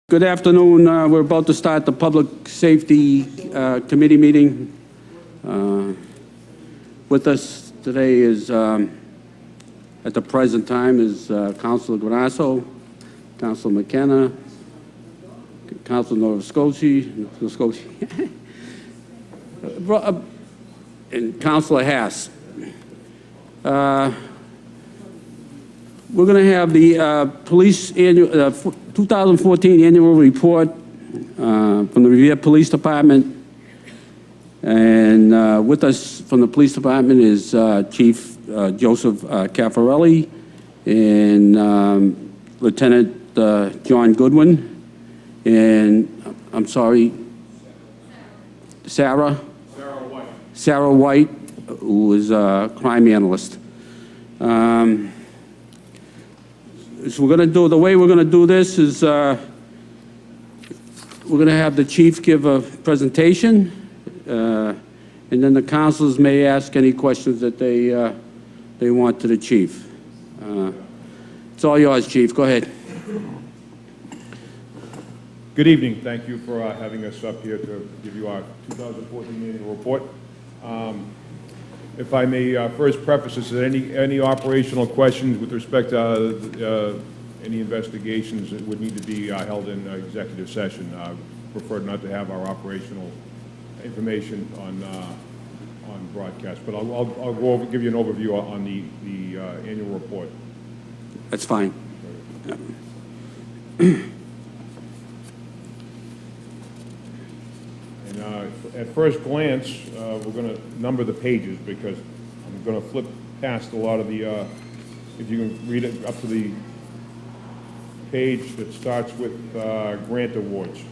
Good afternoon. We're about to start the Public Safety Committee meeting. With us today is, at the present time, is Councilor Granasso, Councilor McKenna, Councilor Novoscosi, and Councilor Haas. We're going to have the police annual 2014 annual report from the Revere Police Department. And with us from the police department is Chief Joseph Cafarelli and Lieutenant John Goodwin. And I'm sorry, Sarah White, who is a crime analyst. So we're going to do, the way we're going to do this is we're going to have the chief give a presentation, and then the councilors may ask any questions that they want to the chief. It's all yours, Chief. Go ahead. Good evening. Thank you for having us up here to give you our 2014 annual report. If I may first preface this, any operational questions with respect to any investigations that would need to be held in executive session. Prefer not to have our operational information on broadcast, but I'll go over, give you an overview on the annual report. That's fine. At first glance, we're going to number the pages because I'm going to flip past a lot of the, if you can read it up to the page that starts with grant awards.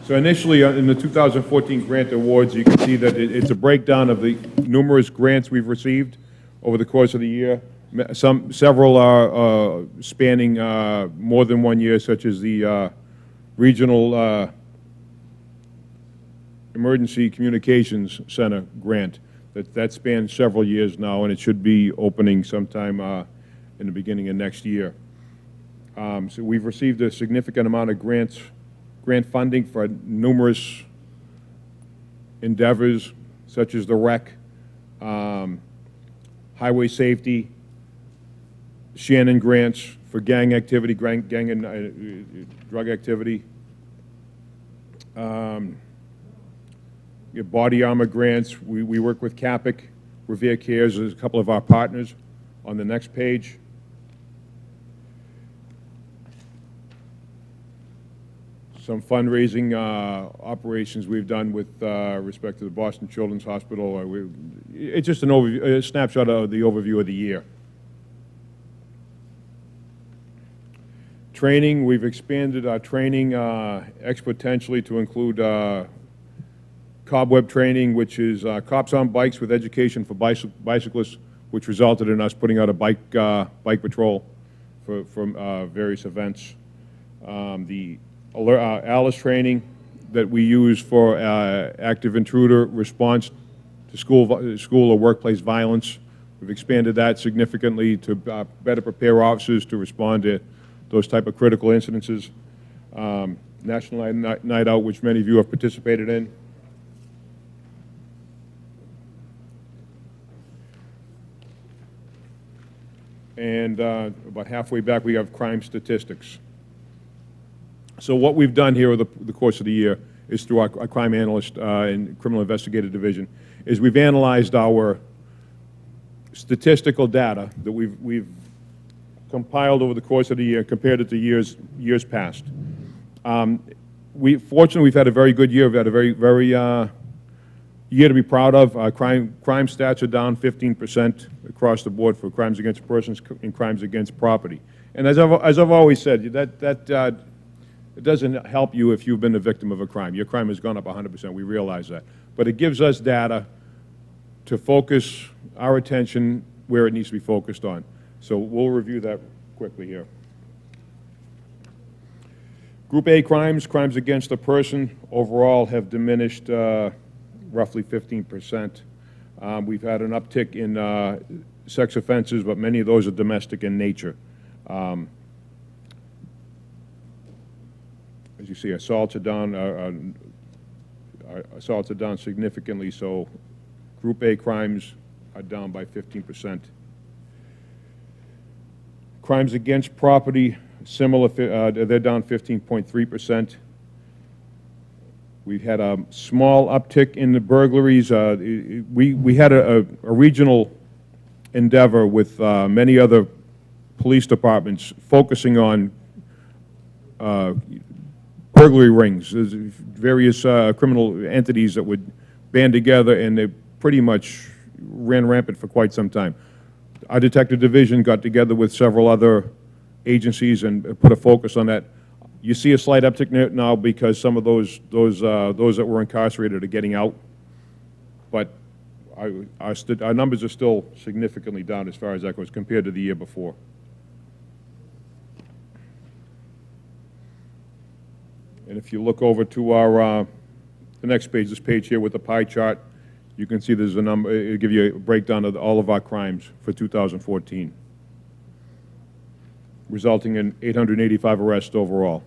So initially, in the 2014 grant awards, you can see that it's a breakdown of the numerous grants we've received over the course of the year. Several are spanning more than 1 year, such as the Regional Emergency Communications Center grant. That spans several years now, and it should be opening sometime in the beginning of next year. So we've received a significant amount of grant funding for numerous endeavors, such as the rec, highway safety, Shannon grants for gang activity, gang and drug activity, body armor grants. We work with Capic, Revere Cares as a couple of our partners. On the next page, some fundraising operations we've done with respect to the Boston Children's Hospital. It's just an overview, a snapshot of the overview of the year. Training, we've expanded our training exponentially to include cobweb training, which is cops on bikes with education for bicyclists, which resulted in us putting out a bike patrol for various events. The ALICE training that we use for active intruder response to school or workplace violence. We've expanded that significantly to better prepare officers to respond to those type of critical incidences. National Night Out, which many of you have participated in. And about halfway back, we have crime statistics. So what we've done here over the course of the year is through our crime analyst and criminal investigative division, is we've analyzed our statistical data that we've compiled over the course of the year, compared it to years past. Fortunately, we've had a very good year. We've had a very year to be proud of. Crime stats are down 15% across the board for crimes against persons and crimes against property. And as I've always said, it doesn't help you if you've been a victim of a crime. Your crime has gone up 100%. We realize that. But it gives us data to focus our attention where it needs to be focused on. So we'll review that quickly here. Group A crimes against a person, overall have diminished roughly 15%. We've had an uptick in sex offenses, but many of those are domestic in nature. As you see, assaults are down significantly, so Group A crimes are down by 15%. Crimes against property, similar, they're down 15.3%. We've had a small uptick in the burglaries. We had a regional endeavor with many other police departments focusing on burglary rings. There's various criminal entities that would band together, and they pretty much ran rampant for quite some time. Our detective division got together with several other agencies and put a focus on that. You see a slight uptick now because some of those that were incarcerated are getting out, but our numbers are still significantly down as far as that goes compared to the year before. And if you look over to our the next page, this page here with the pie chart, you can see there's a number. It'll give you a breakdown of all of our crimes for 2014, resulting in 885 arrests overall.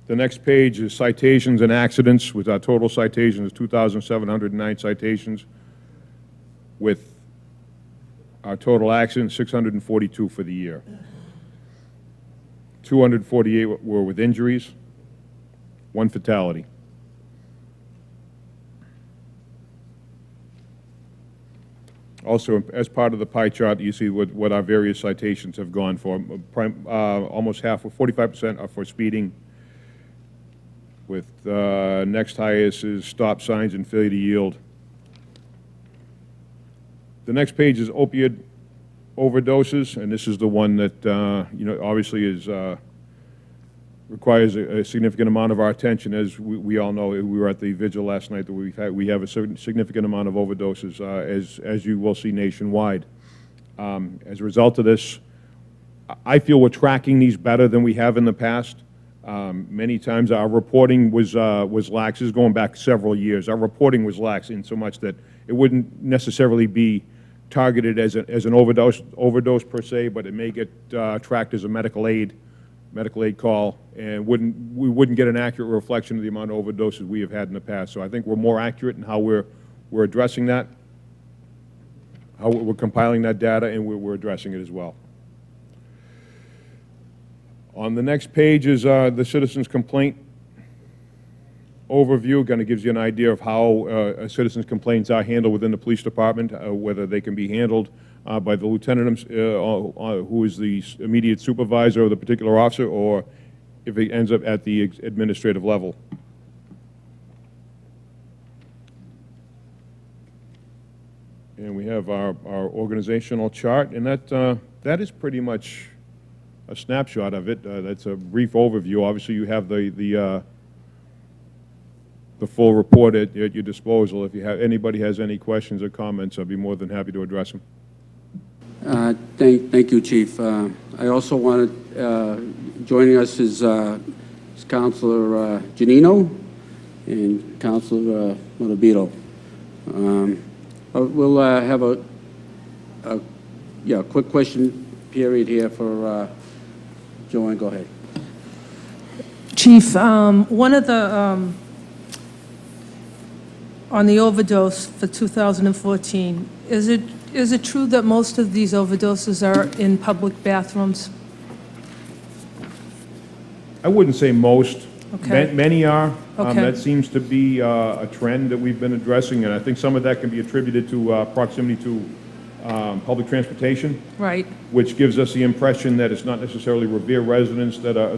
The next page is citations and accidents, with our total citations is 2,709 citations, with our total accidents 642 for the year. 248 were with injuries, 1 fatality. Also, as part of the pie chart, you see what our various citations have gone for. Almost half, or 45%, are for speeding, with next highest is stop signs and failure to yield. The next page is opioid overdoses, and this is the one that obviously is requires a significant amount of our attention. As we all know, we were at the vigil last night that we have a significant amount of overdoses, as you will see nationwide. As a result of this, I feel we're tracking these better than we have in the past. Many times our reporting was lax. This is going back several years. Our reporting was lax in so much that it wouldn't necessarily be targeted as an overdose per se, but it may get tracked as a medical aid call, and we wouldn't get an accurate reflection of the amount of overdoses we have had in the past. So I think we're more accurate in how we're addressing that, how we're compiling that data, and we're addressing it as well. On the next page is the citizens' complaint overview. Kind of gives you an idea of how citizens' complaints are handled within the police department, whether they can be handled by the lieutenant who is the immediate supervisor of the particular officer, or if it ends up at the administrative level. And we have our organizational chart, and that is pretty much a snapshot of it. That's a brief overview. Obviously, you have the full report at your disposal. If anybody has any questions or comments, I'd be more than happy to address them. Thank you, Chief. I also wanted, joining us is Councilor Giannino and Councilor Montevideo. We'll have a quick question period here for Joanne. Go ahead. Chief, one of the, on the overdose for 2014, is it true that most of these overdoses are in public bathrooms? I wouldn't say most. Okay. Many are. Okay. That seems to be a trend that we've been addressing, and I think some of that can be attributed to proximity to public transportation. Right. Which gives us the impression that it's not necessarily Revere residents that are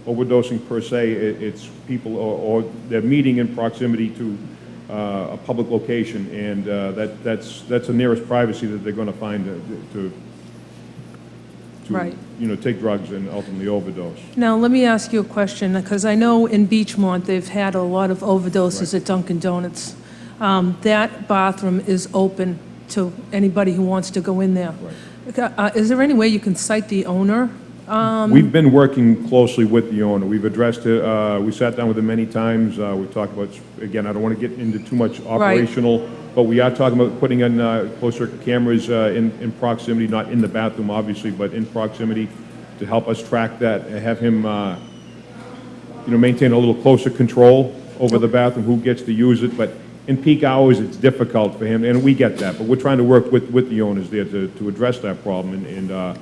overdosing per se. It's people, or they're meeting in proximity to a public location, and that's the nearest privacy that they're going to find to Right. Take drugs and ultimately overdose. Now, let me ask you a question, because I know in Beachmont they've had a lot of overdoses at Dunkin' Donuts. That bathroom is open to anybody who wants to go in there. Right. Is there any way you can cite the owner We've been working closely with the owner. We've addressed it, we sat down with him many times. We've talked about, again, I don't want to get into too much operational, but we are talking about putting in closed-circuit cameras in proximity, not in the bathroom, obviously, but in proximity to help us track that and have him, maintain a little closer control over the bathroom, who gets to use it. But in peak hours, it's difficult for him, and we get that. But we're trying to work with the owners there to address that problem and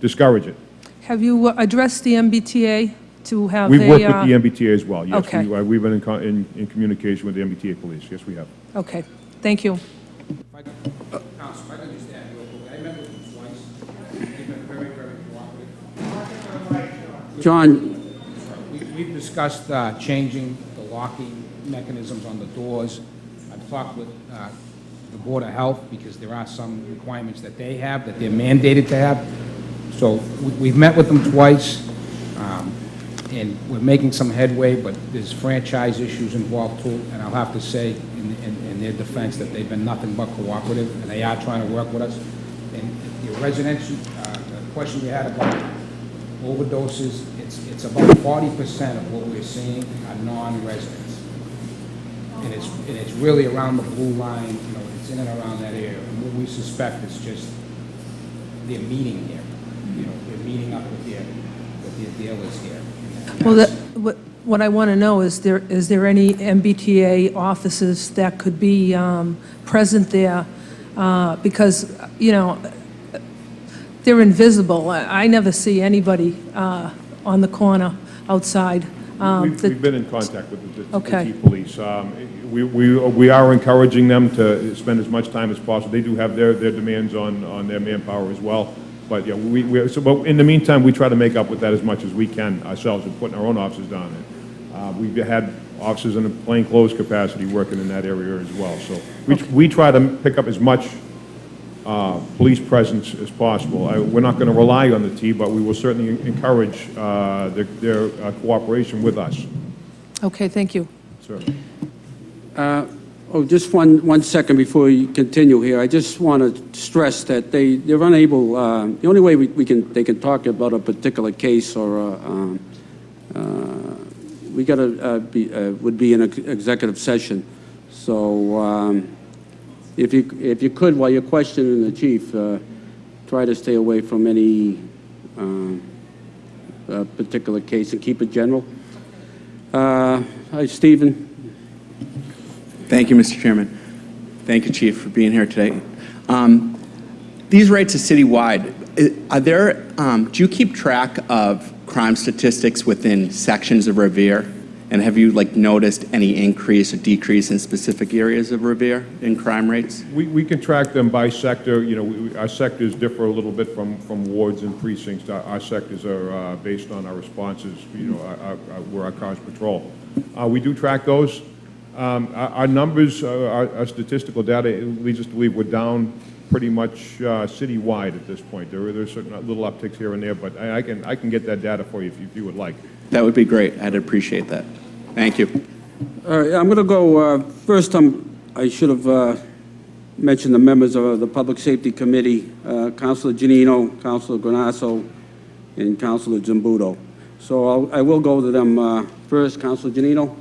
discourage it. Have you addressed the MBTA to have We've worked with the MBTA as well, yes. Okay. We've been in communication with the MBTA police, yes, we have. Okay, thank you. Council, if I could just add real quick, I met with them twice. They've been very, very cooperative. John, We've discussed changing the locking mechanisms on the doors. I've talked with the Board of Health because there are some requirements that they have, that they're mandated to have. So we've met with them twice, and we're making some headway, but there's franchise issues involved too, and I'll have to say in their defense that they've been nothing but cooperative, and they are trying to work with us. And your residential, the question you had about overdoses, it's about 40% of what we're seeing are non-residents. And it's really around the blue line, it's in and around that area. And what we suspect is just they're meeting here. They're meeting up with their dealers here. Well, what I want to know is there any MBTA offices that could be present there? Because, they're invisible. I never see anybody on the corner outside. We've been in contact with the Okay. Chief Police. We are encouraging them to spend as much time as possible. They do have their demands on their manpower as well. But yeah, but in the meantime, we try to make up with that as much as we can ourselves and putting our own officers down there. We've had officers in a plainclothes capacity working in that area as well. So we try to pick up as much police presence as possible. We're not going to rely on the T, but we will certainly encourage their cooperation with us. Okay, thank you. Certainly. just one second before you continue here. I just want to stress that they're unable, the only way they can talk about a particular case or we got to would be an executive session. So if you could, while you're questioning the chief, try to stay away from any particular case and keep it general. Hi, Stephen. Thank you, Mr. Chairman. Thank you, Chief, for being here today. These rates are citywide. Do you keep track of crime statistics within sections of Revere? And have you noticed any increase or decrease in specific areas of Revere in crime rates? We can track them by sector. Our sectors differ a little bit from wards and precincts. Our sectors are based on our responses, where our cars patrol. We do track those. Our numbers, our statistical data leads us to believe we're down pretty much citywide at this point. There's certain little upticks here and there, but I can get that data for you if you would like. That would be great. I'd appreciate that. Thank you. All right, I'm going to go, first I should have mentioned the members of the Public Safety Committee, Councilor Giannino, Councilor Granasso, and Councilor Zambuto. So I will go to them first. Councilor Giannino.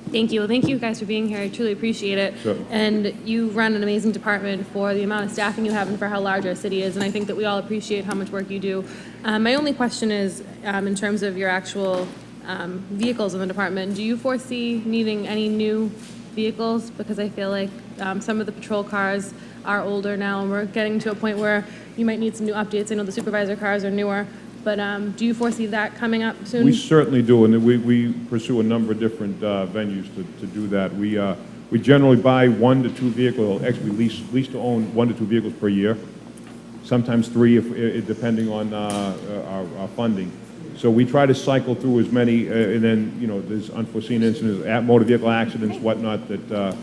Thank you. Well, thank you guys for being here. I truly appreciate it. Sure. And you run an amazing department for the amount of staffing you have and for how large our city is. And I think that we all appreciate how much work you do. My only question is, in terms of your actual vehicles in the department, do you foresee needing any new vehicles? Because I feel like some of the patrol cars are older now, and we're getting to a point where you might need some new updates. I know the supervisor cars are newer. But do you foresee that coming up soon? We certainly do, and we pursue a number of different venues to do that. We generally buy 1 to 2 vehicles. Actually, we lease to own 1 to 2 vehicles per year, sometimes 3, if depending on our funding. So we try to cycle through as many, and then there's unforeseen incidents, motor vehicle accidents, whatnot, that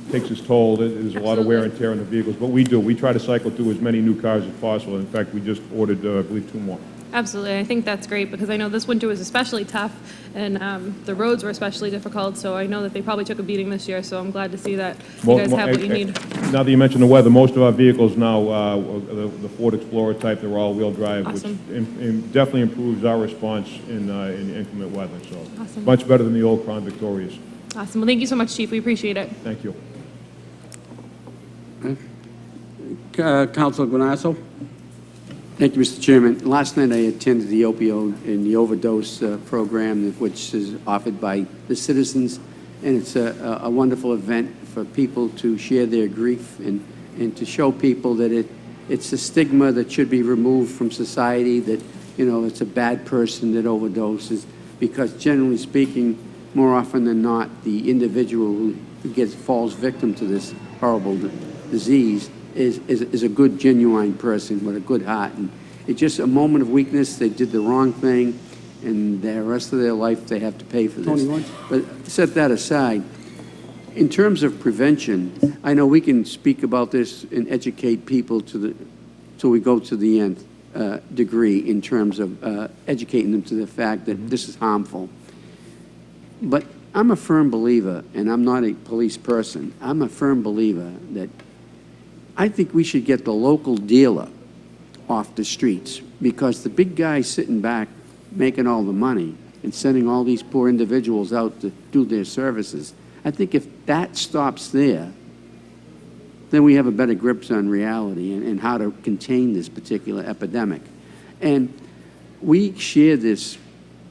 takes its toll. There's a lot of wear and tear on the vehicles, but we try to cycle through as many new cars as possible. In fact, we just ordered, I believe, 2 more. Absolutely. I think that's great because I know this winter was especially tough and the roads were especially difficult. So I know that they probably took a beating this year. So I'm glad to see that you guys have what you need. Now that you mentioned the weather, most of our vehicles now, the Ford Explorer type, they're all-wheel drive, Awesome. which definitely improves our response in inclement weather. So Awesome. much better than the old Crown Victorias. Awesome. Well, thank you so much, Chief. We appreciate it. Thank you. Councilor Guanasso? Thank you, Mr. Chairman. Last night I attended the opioid and the overdose program, which is offered by the citizens, and it's a wonderful event for people to share their grief and to show people that it's a stigma that should be removed from society, that, it's a bad person that overdoses, because generally speaking, more often than not, the individual who falls victim to this horrible disease is a good, genuine person with a good heart. And it's just a moment of weakness. They did the wrong thing, and the rest of their life they have to pay for this. But set that aside. In terms of prevention, I know we can speak about this and educate people till we go to the nth degree in terms of educating them to the fact that this is harmful. But I'm a firm believer, and I'm not a police person, I'm a firm believer that I think we should get the local dealer off the streets, because the big guy sitting back making all the money and sending all these poor individuals out to do their services, I think if that stops there, then we have a better grip on reality and how to contain this particular epidemic. And we share this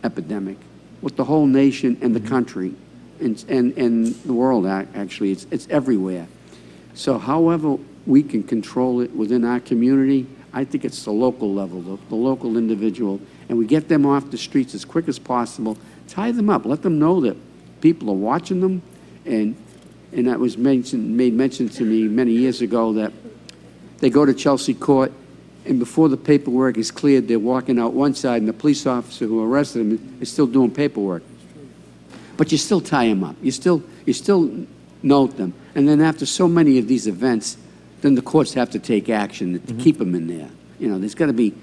epidemic with the whole nation and the country and the world, actually. It's everywhere. So however we can control it within our community, I think it's the local level, the local individual, and we get them off the streets as quick as possible, tie them up, let them know that people are watching them, and that was made mention to me many years ago that they go to Chelsea Court, and before the paperwork is cleared, they're walking out one side, and the police officer who arrested them is still doing paperwork. But you still tie them up. You still note them. And then after so many of these events, then the courts have to take action to keep them in there. There's got to be,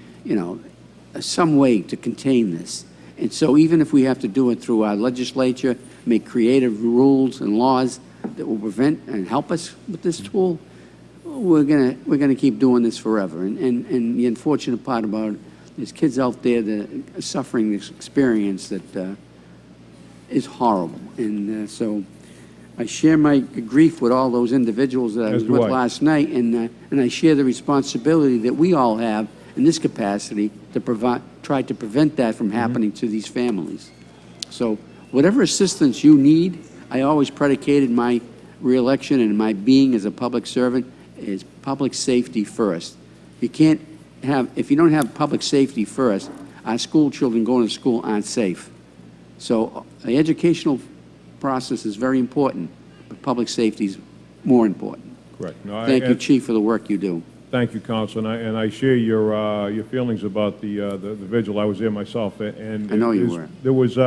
some way to contain this. And so even if we have to do it through our legislature, make creative rules and laws that will prevent and help us with this tool, we're gonna keep doing this forever. And the unfortunate part about it, there's kids out there that are suffering this experience that is horrible. And so I share my grief with all those individuals that I was with last night, and I share the responsibility that we all have in this capacity to try to prevent that from happening to these families. So whatever assistance you need, I always predicated my reelection and my being as a public servant is public safety first. If you don't have public safety first, our school children going to school aren't safe. So the educational process is very important, but public safety is more important. Correct. Thank you, Chief, for the work you do. Thank you, Counsel, and I share your feelings about the vigil. I was there myself, and I know you were. There was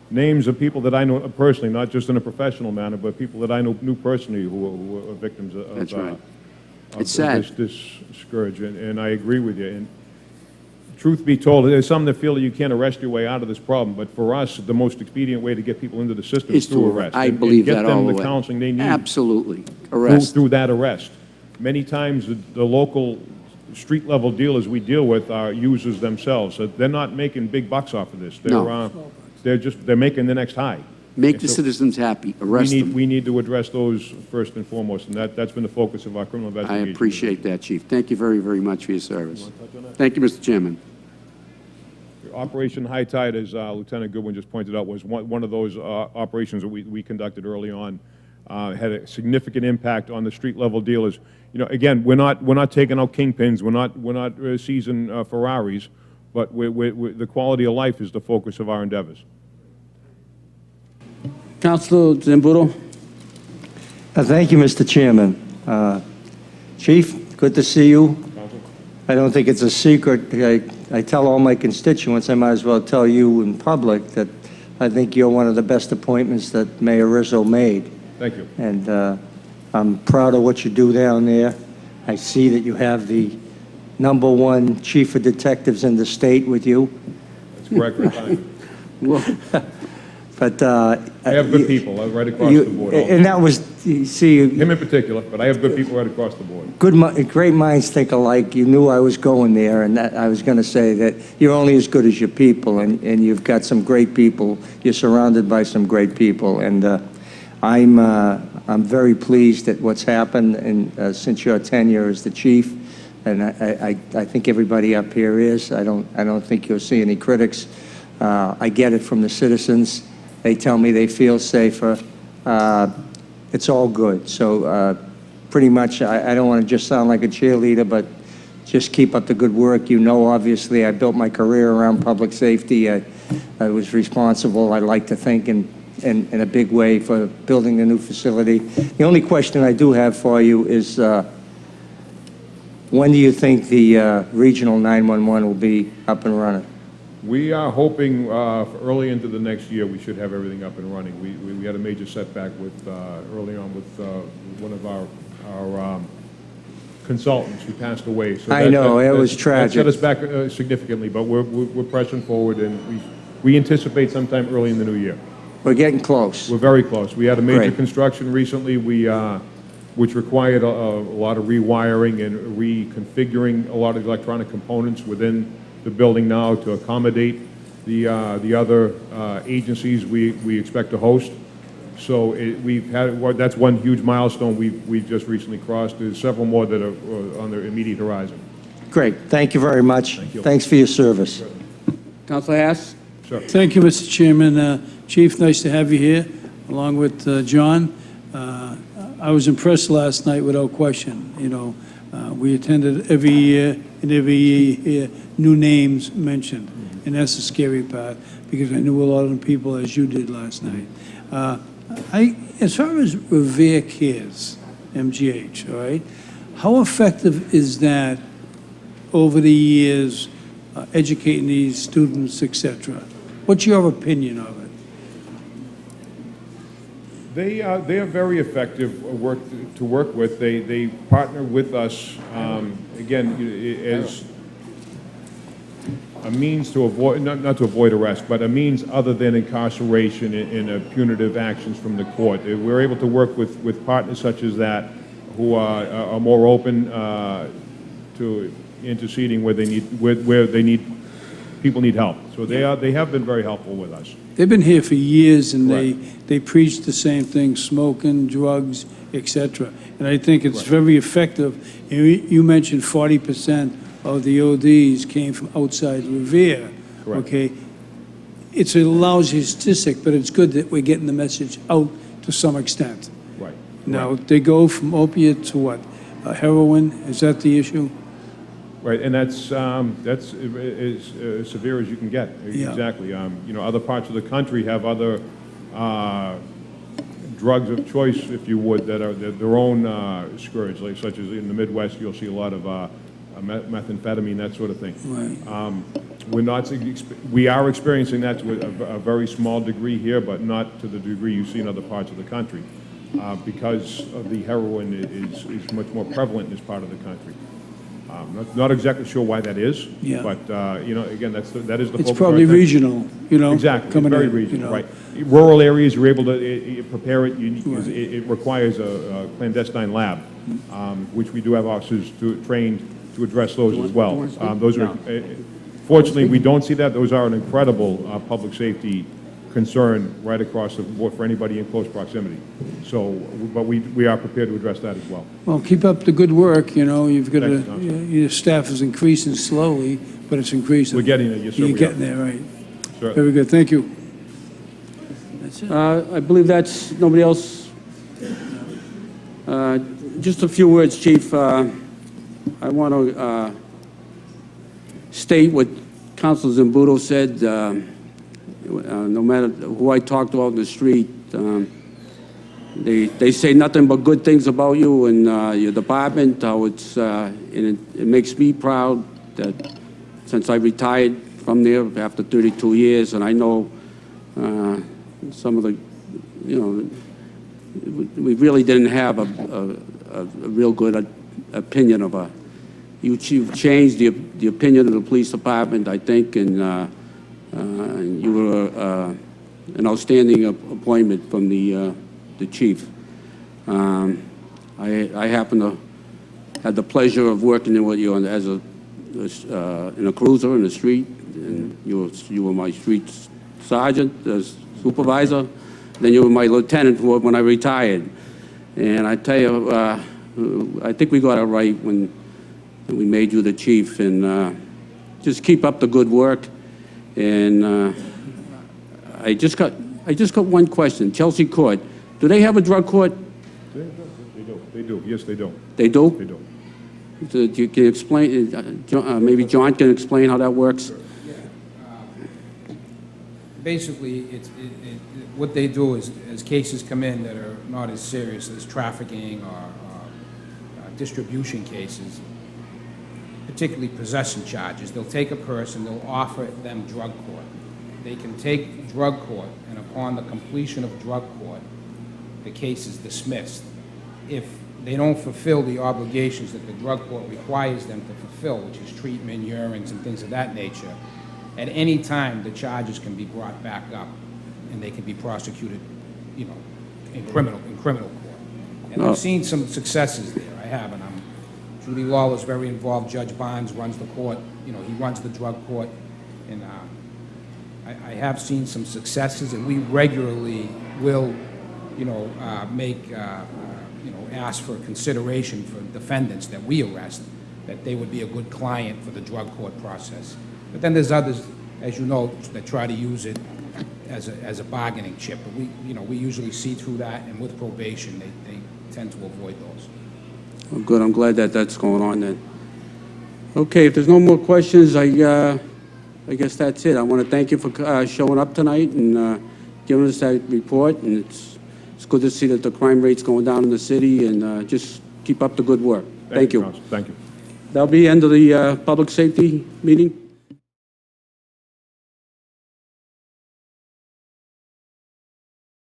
names of people that I know personally, not just in a professional manner, but people that I knew personally who were victims of, That's right. of It's sad. this scourge, and I agree with you. And truth be told, there's some that feel that you can't arrest your way out of this problem, but for us, the most expedient way to get people into the system is through arrest. I believe that all the way. Get them the counseling they need. Absolutely. Arrest. Through that arrest. Many times, the local street-level dealers we deal with are users themselves, so they're not making big bucks off of this. They're making the next high. Make the citizens happy. Arrest them. We need to address those first and foremost, and that's been the focus of our criminal I investigation. appreciate that, Chief. Thank you very, very much for your service. Thank you, Mr. Chairman. Operation High Tide, as Lieutenant Goodwin just pointed out, was one of those operations that we conducted early on. Had a significant impact on the street-level dealers. Again, we're not taking out kingpins. We're not seizing Ferraris, but the quality of life is the focus of our endeavors. Councilor Zambudo? Thank you, Mr. Chairman. Chief, good to see you. I don't think it's a secret. I tell all my constituents, I might as well tell you in public, that I think you're one of the best appointments that Mayor Rizzo made. Thank you. And I'm proud of what you do down there. I see that you have the #1 chief of detectives in the state with you. That's correct, Rick. But I have good people right across the board. and that was, you see, Him in particular, but I have good people right across the board. great minds think alike. You knew I was going there, and that I was going to say that you're only as good as your people, and you've got some great people. You're surrounded by some great people, and I'm very pleased at what's happened and since your tenure as the chief, and I think everybody up here is. I don't think you'll see any critics. I get it from the citizens. They tell me they feel safer. It's all good. So pretty much, I don't want to just sound like a cheerleader, but just keep up the good work. You know, obviously, I built my career around public safety. I was responsible, I like to think, in a big way for building the new facility. The only question I do have for you is, when do you think the regional 911 will be up and running? We are hoping early into the next year, we should have everything up and running. We had a major setback with early on with one of our consultants who passed away. So I know, it was that tragic. set us back significantly, but we're pressing forward, and we anticipate sometime early in the new year. We're getting close. We're very close. We had a major Great. construction recently, which required a lot of rewiring and reconfiguring a lot of electronic components within the building now to accommodate the other agencies we expect to host. So that's one huge milestone we've just recently crossed. There's several more that are on the immediate horizon. Great. Thank you very much. Thank you. Thanks for your service. Councilor Haas? Sir. Thank you, Mr. Chairman. Chief, nice to have you here, along with John. I was impressed last night without question. You know, we attended every year, and every year new names mentioned, and that's the scary part, because I knew a lot of the people as you did last night. As far as Revere Cares, MGH, all right, how effective is that over the years, educating these students, etc.? What's your opinion of it? They are very effective to work with. They partner with us, again, as a means to avoid, not to avoid arrest, but a means other than incarceration and punitive actions from the court. We're able to work with partners such as that who are more open to interceding where people need help. So they have been very helpful with us. They've been here for years, and Correct. they preach the same thing: smoking, drugs, etc. And I think it's very effective. You mentioned 40% of the ODs came from outside Revere. Correct. Okay, it's a lousy statistic, but it's good that we're getting the message out to some extent. Right. Now they go from opiate to what? Heroin? Is that the issue? Right, and that's as severe as you can get. Yeah. Exactly. You know, other parts of the country have other drugs of choice, if you would, that are their own scourge, like such as in the Midwest, you'll see a lot of methamphetamine, that sort of thing. Right. We are experiencing that to a very small degree here, but not to the degree you see in other parts of the country, because of the heroin is much more prevalent in this part of the country. Not exactly sure why that is, Yeah. but you know, again, that is the It's focus of probably our attention. regional, you know. Exactly, it's coming very in, regional, you know. right. Rural areas, you're able to prepare it. It requires a clandestine lab, which we do have officers trained to address those as well. Those are, fortunately, we don't see that. Those are an incredible public safety concern right across the board for anybody in close proximity. So, but we are prepared to address that as well. Well, keep up the good work, you know. You've got Thanks, Councilor. your staff is increasing slowly, but it's increasing. We're getting there, yes, sir, You're we are. getting there, right. Certainly. Very good, thank you. That's it. I believe that's, nobody else? Just a few words, Chief. I want to state what Councilor Zambudo said. No matter who I talk to out in the street, they say nothing but good things about you and your department. How it's and it makes me proud that since I retired from there after 32 years, and I know some of the, you know, we really didn't have a real good opinion of you've changed the opinion of the police department, I think, and you were an outstanding appointment from the chief. I happen to had the pleasure of working with you as in a cruiser in the street, and you were my street sergeant, supervisor, then you were my lieutenant when I retired. And I tell you, I think we got it right when we made you the chief, and just keep up the good work. And I just got one question. Chelsea Court, do they have a drug court? They do, yes, they do. They do? They do. So you can explain, maybe John can explain how that works? Basically, what they do is, as cases come in that are not as serious as trafficking or distribution cases, particularly possession charges, they'll take a person, they'll offer them drug court. They can take drug court, and upon the completion of drug court, the case is dismissed. If they don't fulfill the obligations that the drug court requires them to fulfill, which is treatment, urines, and things of that nature, at any time, the charges can be brought back up, and they can be prosecuted, you know, in criminal court. And I've seen some successes there. I have, and Judy Lawler's very involved. Judge Barnes runs the court. You know, he runs the drug court, and I have seen some successes, and we regularly will, you know, ask for consideration for defendants that we arrest, that they would be a good client for the drug court process. But then there's others, as you know, that try to use it as a bargaining chip. But we usually see through that, and with probation, they tend to avoid those. Well, good. I'm glad that that's going on then. Okay, if there's no more questions, I guess that's it. I want to thank you for showing up tonight and giving us that report. And it's good to see that the crime rate's going down in the city, and just keep up the good work. Thank you. Counsel. Thank you. That'll be the end of the public safety meeting.